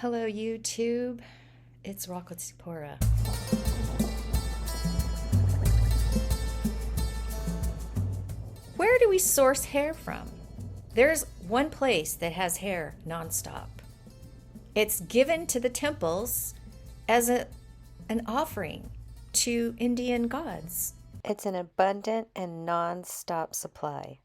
Hello YouTube, it's 𝗦𝗏𝗄𝗵𝗴. Where do we source hair from? There's one place that has hair nonstop. It's given to the temples as an offering to Indian gods. It's an abundant and non-stop supply,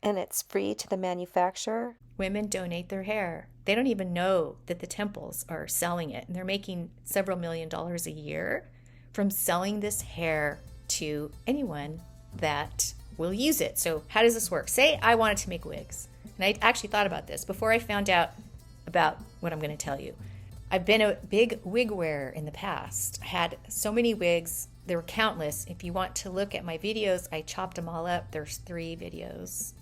and it's free to the manufacturer. Women donate their hair. They don't even know that the temples are selling it, and they're making several $1,000,000 a year from selling this hair to anyone that will use it. So how does this work? Say I wanted to make wigs, and I actually thought about this before I found out about what I'm going to tell you. I've been a big wig wearer in the past. I had so many wigs. There were countless. If you want to look at my videos, I chopped them all up. There's 3 videos,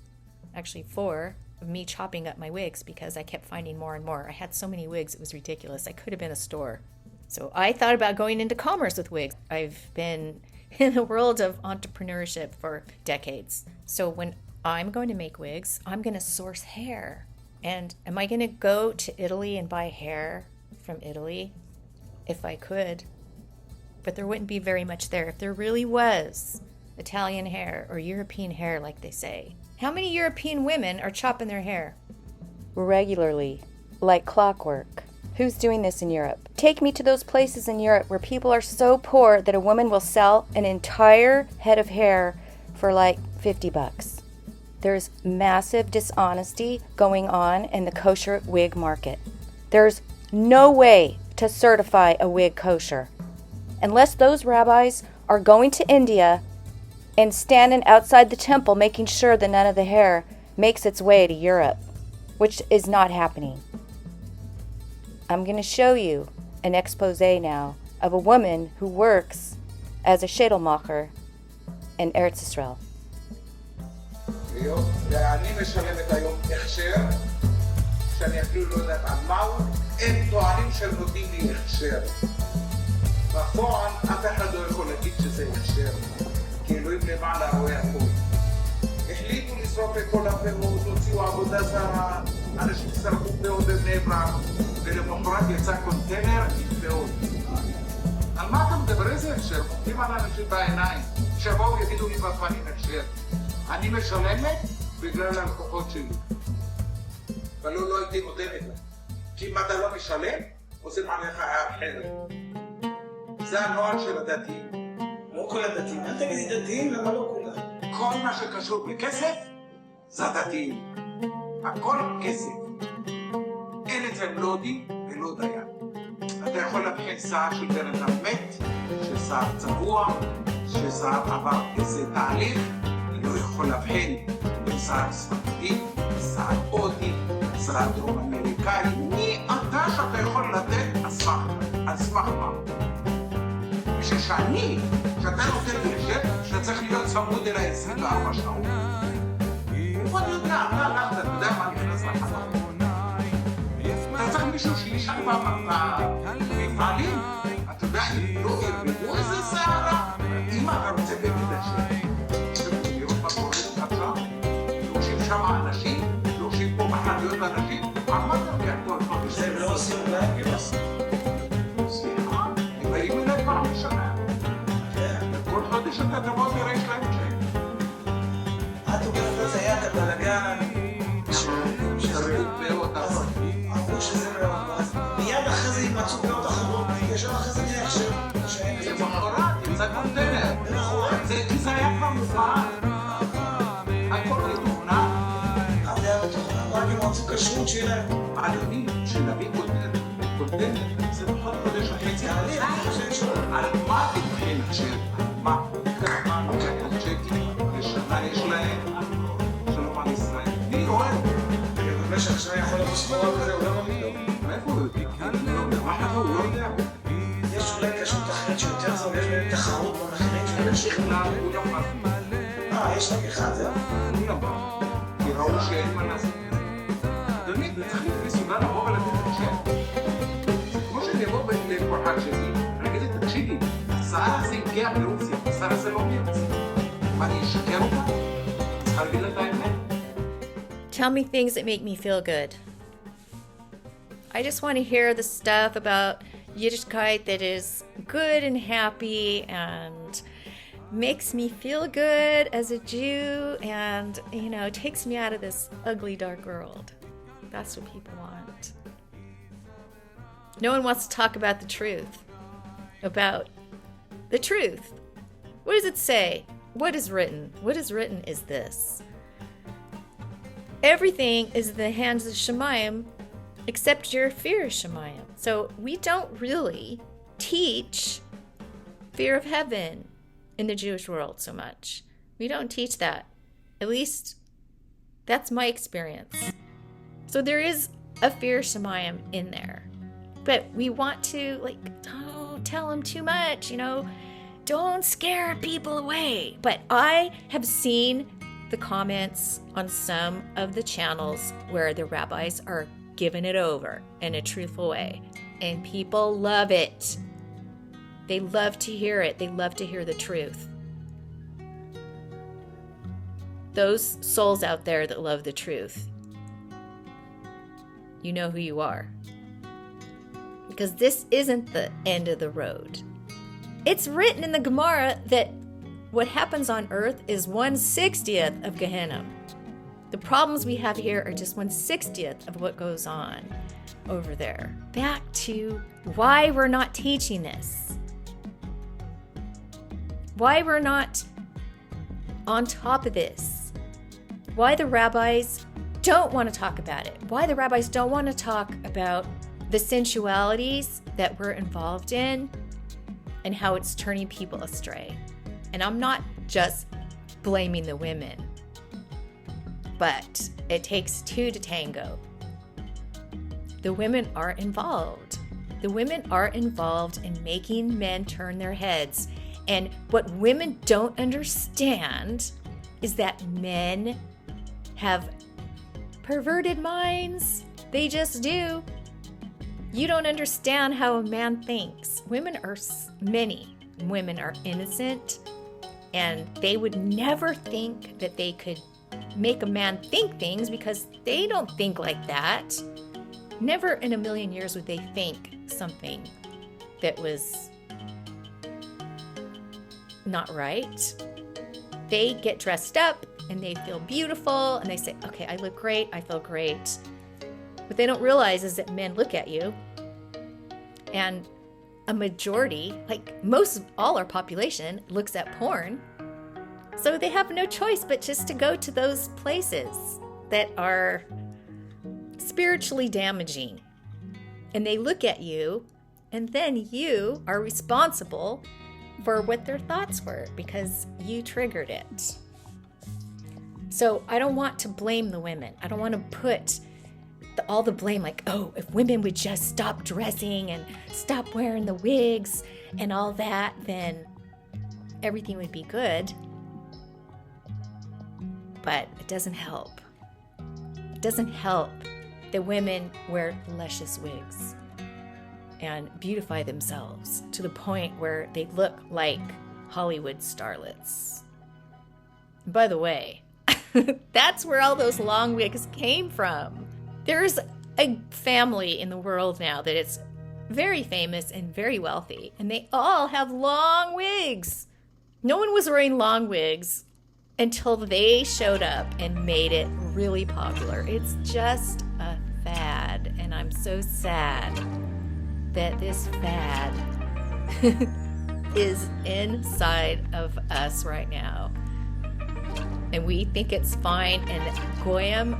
actually 4, of me chopping up my wigs because I kept finding more and more. I had so many wigs, it was ridiculous. I could have been a store. So I thought about going into commerce with wigs. I've been in the world of entrepreneurship for decades. So when I'm going to make wigs, I'm going to source hair. And am I going to go to Italy and buy hair from Italy? If I could. But there wouldn't be very much there. If there really was Italian hair or European hair, like they say. How many European women are chopping their hair? Regularly, like clockwork. Who's doing this in Europe? Take me to those places in Europe where people are so poor that a woman will sell an entire head of hair for like $50. There's massive dishonesty going on in the kosher wig market. There's no way to certify a wig kosher unless those rabbis are going to India and standing outside the temple making sure that none of the hair makes its way to Europe, which is not happening. I'm going to show you an expose now of a woman who works as a Sheitel maker in Eretz Israel. ואני משלמת היום הכשר, שאני אפילו לא יודעת על מהו, הם טוענים שהם נותנים לי הכשר. בפועל אף אחד לא יכול להגיד שזה הכשר, כי אלוהים למעלה רואה הכל. החליטו לשרוף את כל הפירות, הוציאו עבודה זרה, אנשים שרפו פאות בבני ברק, ולמחרת יצא קונטיינר עם פאות. על מה אתה מדבר? איזה הכשר? מוכנים על אנשים בעיניים, שיבואו יגידו לי בפנים הכשר. אני משלמת בגלל הלקוחות שלי. ולא לא הייתי נותנת לה. כי אם אתה לא משלם, עושים עליך אחרת. זה הנוהל של הדתיים. לא כל הדתיים. אל תגידי דתיים, למה לא כולם? כל מה שקשור בכסף, זה הדתיים. הכל כסף. אין אצלם לא דין ולא דיין. אתה יכול להבחין שיער של בן אדם מת, ששיער צבוע, ששיער עבר איזה תהליך, לא יכול להבחין בין שיער ספרדי, שיער הודי, שיער דרום אמריקאי. מי אתה שאתה יכול לתת על סמך מה? כשאני, שאתה נותן לשם, שאתה צריך להיות צמוד אליי 24 שעות. איפה אני יודע? אתה יודע מה נכנס לחלום? אתה צריך מישהו שישן במפעלים? אתה יודע, אם לא ירבדו איזה שערה? אם אתה רוצה באמת השם, לראות מה קורה עכשיו, לושים שם אנשים, לושים פה בחנויות אנשים, על מה אתה יודע כל חודש? זה לא עושים אולי גיבוס. סליחה, הם באים אליי פעם בשנה. כל חודש אתה תבוא תראה יש להם צ'ק. את אומרת את זה היה את הבלגן שרעו פאות אבל. אמרו שזה מאוד מיד אחרי זה ימצאו פאות אחרות, ישר אחרי זה נהיה עכשיו. למחרת יצא קונטיינר. כי זה היה כבר מוכן. הכל מתוכנן. אבל היה בתוכנן, רק אם רצו כשרות שיהיה להם. אדוני, שנביא קונטיינר, זה בכל חודש וחצי. על מה תתחיל עכשיו? מה? כמה נקראת צ'קים? לשנה יש להם? שלום על ישראל. מי אוהב? במשך שנה יכול לבוא סחורה כזה, הוא לא מבין לו. מאיפה הוא יודע? הוא לא יודע. יש אולי כשרות אחרת שיותר זו, יש להם תחרות במחירים של אנשים. הוא לא בא. יש רק אחד, זהו? הוא לא בא. כי ראו שאין מה לעשות. אדוני, צריך מסוגל לבוא ולתת את השם. כמו שאני אבוא לקוחה שלי, אני אגיד את תקשיבי, השער הזה הגיע מרוסיה, השער הזה לא מרוסיה. מה, אני אשקר אותה? צריכה להגיד לה את האמת? Tell me things that make me feel good. I just want to hear the stuff about Yiddishkeit that is good and happy and makes me feel good as a Jew and, takes me out of this ugly, dark world. That's what people want. No one wants to talk about the truth. About the truth. What does it say? What is written? What is written is this. Everything is in the hands of Shemayim except your fear of Shemayim. So we don't really teach fear of heaven in the Jewish world so much. We don't teach that. At least that's my experience. So there is a fear of Shemayim in there. But we want to, don't tell them too much, don't scare people away. But I have seen the comments on some of the channels where the rabbis are giving it over in a truthful way. And people love it. They love to hear it. They love to hear the truth. Those souls out there that love the truth, you know who you are. Because this isn't the end of the road. It's written in the Gemara that what happens on earth is 1/60th of Gehenna. The problems we have here are just 1/60th of what goes on over there. Back to why we're not teaching this. Why we're not on top of this. Why the rabbis don't want to talk about it. Why the rabbis don't want to talk about the sensualities that we're involved in and how it's turning people astray. And I'm not just blaming the women, but it takes two to tango. The women are involved. The women are involved in making men turn their heads. And what women don't understand is that men have perverted minds. They just do. You don't understand how a man thinks. Many women are innocent, and they would never think that they could make a man think things because they don't think like that. Never in a million years would they think something that was not right. They get dressed up and they feel beautiful and they say, okay, I look great, I feel great. What they don't realize is that men look at you, and a majority, most of all our population, looks at porn. So they have no choice but just to go to those places that are spiritually damaging. And they look at you, and then you are responsible for what their thoughts were because you triggered it. So I don't want to blame the women. I don't want to put all the blame if women would just stop dressing and stop wearing the wigs and all that, then everything would be good. But it doesn't help. It doesn't help that women wear luscious wigs and beautify themselves to the point where they look like Hollywood starlets. By the way, that's where all those long wigs came from. There's a family in the world now that is very famous and very wealthy, and they all have long wigs. No one was wearing long wigs until they showed up and made it really popular. It's just a fad, and I'm so sad that this fad is inside of us right now. And we think it's fine, and Goyim,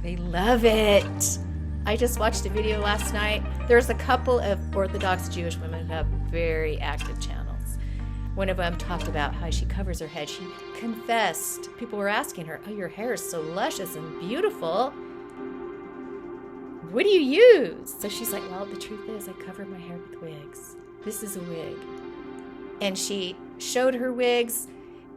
they love it. I just watched a video last night. There's a couple of Orthodox Jewish women who have very active channels. One of them talked about how she covers her head. She confessed. People were asking her, oh, your hair is so luscious and beautiful. What do you use? So she's like, well, the truth is I cover my hair with wigs. This is a wig. And she showed her wigs,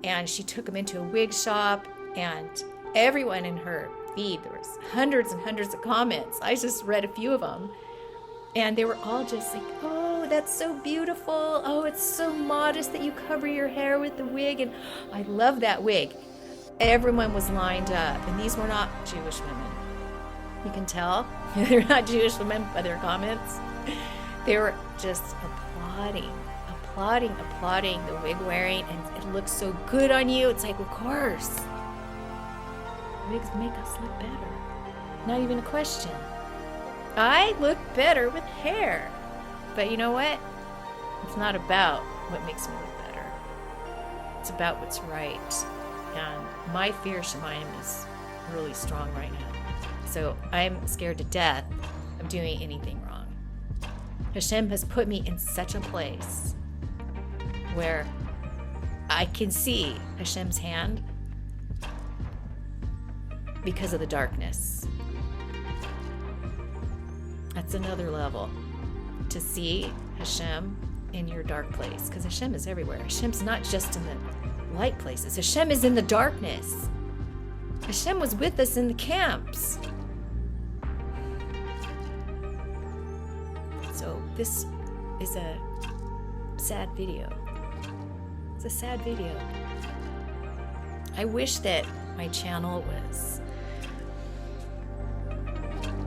and she took them into a wig shop, and everyone in her feed, there was hundreds and hundreds of comments. I just read a few of them, and they were all just like, oh, that's so beautiful. Oh, it's so modest that you cover your hair with the wig, and I love that wig. everyone was lined up, and these were not Jewish women. You can tell they're not Jewish women by their comments. They were just applauding the wig wearing, and it looks so good on you. It's like, of course. Wigs make us look better. Not even a question. I look better with hair. But you know what? It's not about what makes me look better. It's about what's right. And my 𝗫𝗏𝗏𝗏 is really strong right now. So I'm scared to death of doing anything wrong. Hashem has put me in such a place where I can see Hashem's hand because of the darkness. That's another level, to see Hashem in your dark place, because Hashem is everywhere. Hashem's not just in the light places. Hashem is in the darkness. Hashem was with us in the camps. So this is a sad video. It's a sad video. I wish that my channel was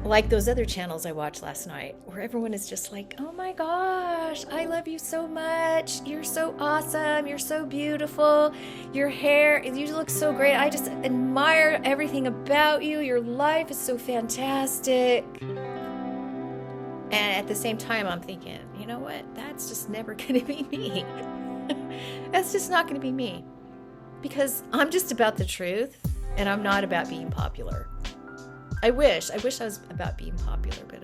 like those other channels I watched last night, where everyone is just like, oh my gosh, I love you so much. You're so awesome. You're so beautiful. Your hair, you look so great. I just admire everything about you. Your life is so fantastic. And at the same time, I'm thinking, you know what? That's just never going to be me. That's just not going to be me. Because I'm just about the truth, and I'm not about being popular. I wish I was about being popular, but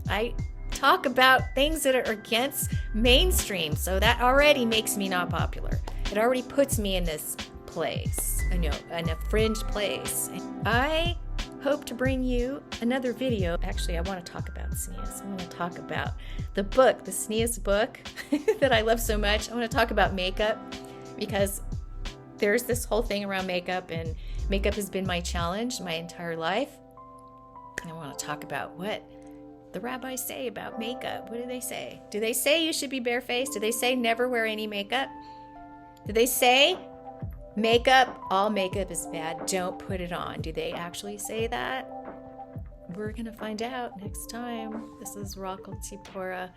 I talk about things that are against mainstream, so that already makes me not popular. It already puts me in this place, in a fringe place. I hope to bring you another video. Actually, I want to talk about 𝗫𝗏𝗏𝗏. I want to talk about the book, the 𝗫𝗏𝗏𝗏 book that I love so much. I want to talk about makeup, because there's this whole thing around makeup, and makeup has been my challenge my entire life. And I want to talk about what the rabbis say about makeup. What do they say? Do they say you should be barefaced? Do they say never wear any makeup? Do they say makeup, all makeup is bad, don't put it on? Do they actually say that? We're going to find out next time. This is 𝗫𝗏𝗏𝗏𝗏.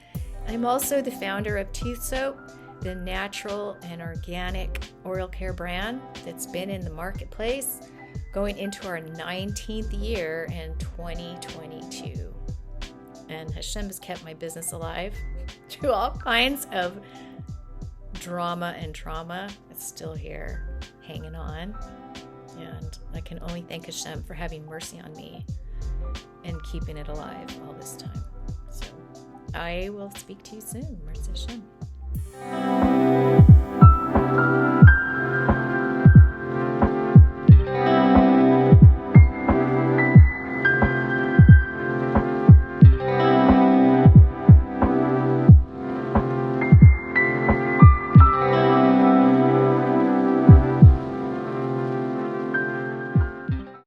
I'm also the founder of Tooth Soap, the natural and organic oral care brand that's been in the marketplace going into our 19th year in 2022. And Hashem has kept my business alive through all kinds of drama and trauma. It's still here, hanging on. And I can only thank Hashem for having mercy on me and keeping it alive all this time. So I will speak to you soon. 𝗪𝗔 Hashem.